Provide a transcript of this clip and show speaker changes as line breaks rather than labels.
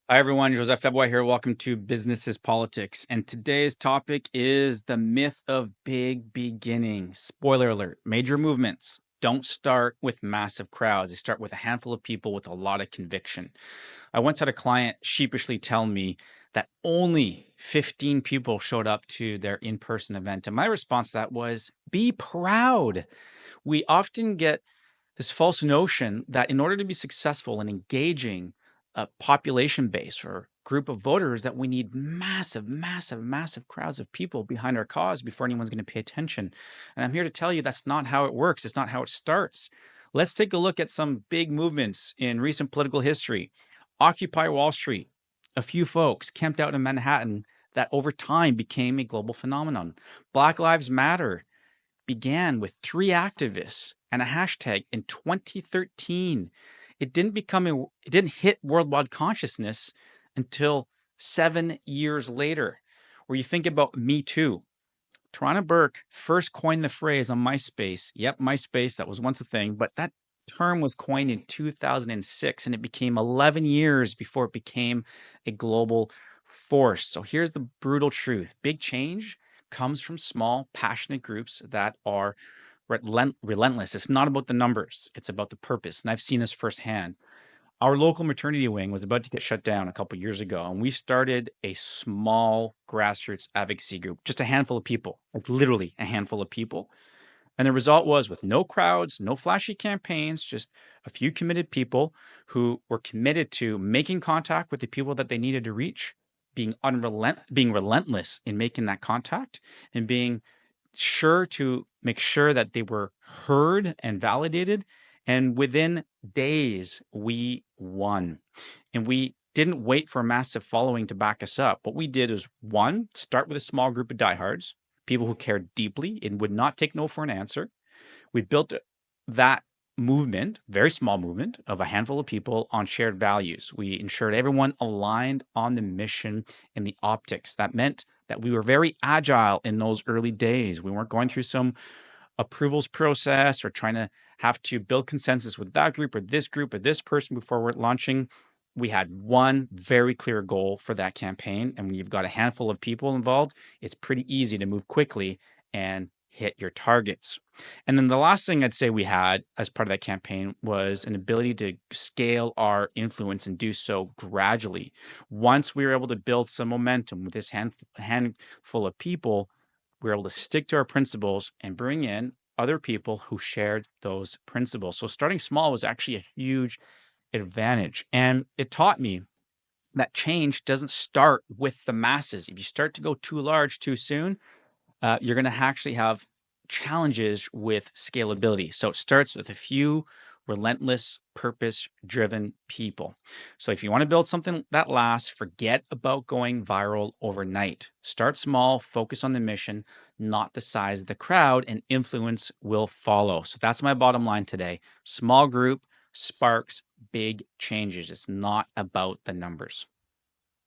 Hi, everyone. Joseph Lavoie here. Welcome to Business is Politics. And today's topic is the myth of big beginnings. Spoiler alert, major movements don't start with massive crowds. They start with a handful of people with a lot of conviction. I once had a client sheepishly tell me that only 15 people showed up to their in-person event. And my response to that was, be proud. We often get this false notion that in order to be successful in engaging a population base or group of voters, that we need massive, massive, massive crowds of people behind our cause before anyone's going to pay attention. And I'm here to tell you that's not how it works. It's not how it starts. Let's take a look at some big movements in recent political history. Occupy Wall Street, a few folks camped out in Manhattan that over time became a global phenomenon. Black Lives Matter began with 3 activists and a hashtag in 2013. It didn't hit worldwide consciousness until 7 years later. Or you think about Me Too. Tarana Burke first coined the phrase on MySpace. Yep, MySpace, that was once a thing, but that term was coined in 2006 and it became 11 years before it became a global force. So here's the brutal truth. Big change comes from small, passionate groups that are relentless. It's not about the numbers, it's about the purpose. And I've seen this firsthand. Our local maternity wing was about to get shut down a couple years ago, and we started a small grassroots advocacy group, just a handful of people, like literally a handful of people. And the result was, with no crowds, no flashy campaigns, just a few committed people who were committed to making contact with the people that they needed to reach, being relentless in making that contact, and being sure to make sure that they were heard and validated. And within days, we won. And we didn't wait for a massive following to back us up. What we did was, one, start with a small group of diehards, people who cared deeply and would not take no for an answer. We built that movement, very small movement of a handful of people on shared values. We ensured everyone aligned on the mission and the optics. That meant that we were very agile in those early days. We weren't going through some approvals process or trying to have to build consensus with that group or this person before we're launching. We had one very clear goal for that campaign. And when you've got a handful of people involved, it's pretty easy to move quickly and hit your targets. And then the last thing I'd say we had as part of that campaign was an ability to scale our influence and do so gradually. Once we were able to build some momentum with this handful of people, we were able to stick to our principles and bring in other people who shared those principles. So starting small was actually a huge advantage. And it taught me that change doesn't start with the masses. If you start to go too large too soon, you're going to actually have challenges with scalability. So it starts with a few relentless, purpose driven people. So if you want to build something that lasts, forget about going viral overnight. Start small, focus on the mission, not the size of the crowd, and influence will follow. So that's my bottom line today. Small group sparks big changes. It's not about the numbers.